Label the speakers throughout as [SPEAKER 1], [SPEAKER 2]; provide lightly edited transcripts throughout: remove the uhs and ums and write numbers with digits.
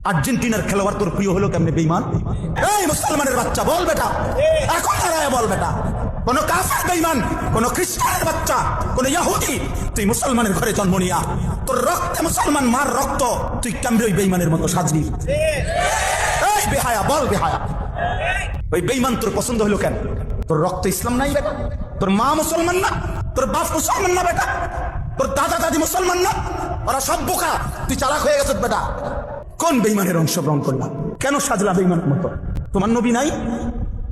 [SPEAKER 1] আর্জেন্টিনার খেলোয়াড় তোর প্রিয় হলো কেমনে বেঈমান? এই মুসলমানের বাচ্চা বল বেটা, এখন দাঁড়ায় বল বেটা। কোন কাফের বেঈমান, কোন খ্রিস্টানের বাচ্চা, কোন ইহুদি, তুই মুসলমানের ঘরে জন্ম নিয়া তোর রক্তে মুসলমান মার রক্ত, তুই কেমনে ওই বেঈমানের মতো সাজলি? এই বেহায়া বল বেহায়া, ওই বেঈমান তোর পছন্দ হলো কেন? তোর রক্ত ইসলাম নাই বেটা? তোর মা মুসলমান না? তোর বাপ মুসলমান না বেটা? তোর দাদা দাদি মুসলমান না? ওরা সব বোকা, তুই চালাক হয়ে গেছিস বেটা। কোন বেঈমানের অংশগ্রহণ করলাম? কেন সাজলা বেঈমানের মতো? তোমার নবী নাই,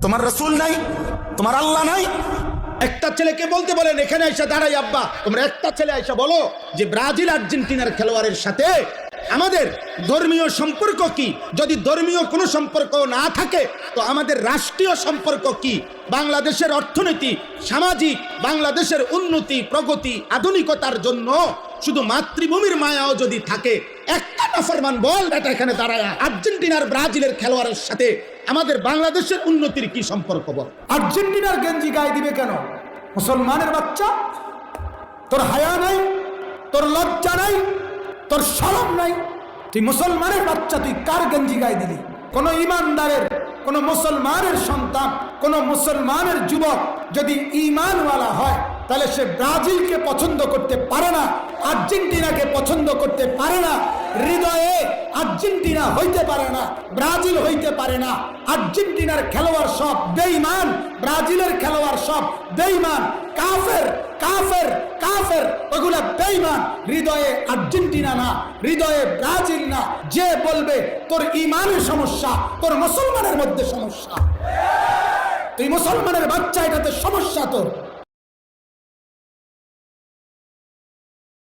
[SPEAKER 1] তোমার রাসূল নাই, তোমার আল্লাহ নাই।
[SPEAKER 2] একটা ছেলেকে বলতে বলেন এখানে এসে দাঁড়াই আব্বা, তোমরা একটা ছেলে এসে বলো যে ব্রাজিল আর্জেন্টিনার খেলোয়াড়ের সাথে আমাদের ধর্মীয় সম্পর্ক কি? যদি ধর্মীয় কোনো সম্পর্ক না থাকে তো আমাদের রাষ্ট্রীয় সম্পর্ক কি? বাংলাদেশের অর্থনীতি, সামাজিক, বাংলাদেশের উন্নতি, প্রগতি, আধুনিকতার জন্য শুধু মাতৃভূমির মায়াও যদি থাকে, একটা নাফরমান বল এটা এখানে দাঁড়ায় আর্জেন্টিনার ব্রাজিলের খেলোয়াড়ের সাথে আমাদের বাংলাদেশের উন্নতির কি সম্পর্ক বল?
[SPEAKER 3] আর্জেন্টিনার গেঞ্জি গায়ে দিবে কেন? মুসলমানের বাচ্চা, তোর হায়া নাই, তোর লজ্জা নাই, তোর শরম নাই? তুই মুসলমানের বাচ্চা, তুই কার গেঞ্জি গায়ে দিলি? কোন ইমানদারের, কোন মুসলমানের সন্তান, কোন মুসলমানের যুবক যদি ইমানওয়ালা হয় তাহলে সে ব্রাজিলকে পছন্দ করতে পারে না, আর্জেন্টিনাকে পছন্দ করতে পারে না। হৃদয়ে আর্জেন্টিনা হইতে পারে না, ব্রাজিল হইতে পারে না। আর্জেন্টিনার খেলোয়াড় সব বেঈমান, ব্রাজিলের খেলোয়াড় সব বেঈমান, কাফের কাফের কাফের, ওগুলা বেঈমান। হৃদয়ে আর্জেন্টিনা না, হৃদয়ে ব্রাজিল না। যে বলবে তোর ইমানের সমস্যা, তোর মুসলমানের মধ্যে সমস্যা, তুই মুসলমানের বাচ্চা, এটাতে সমস্যা তোর।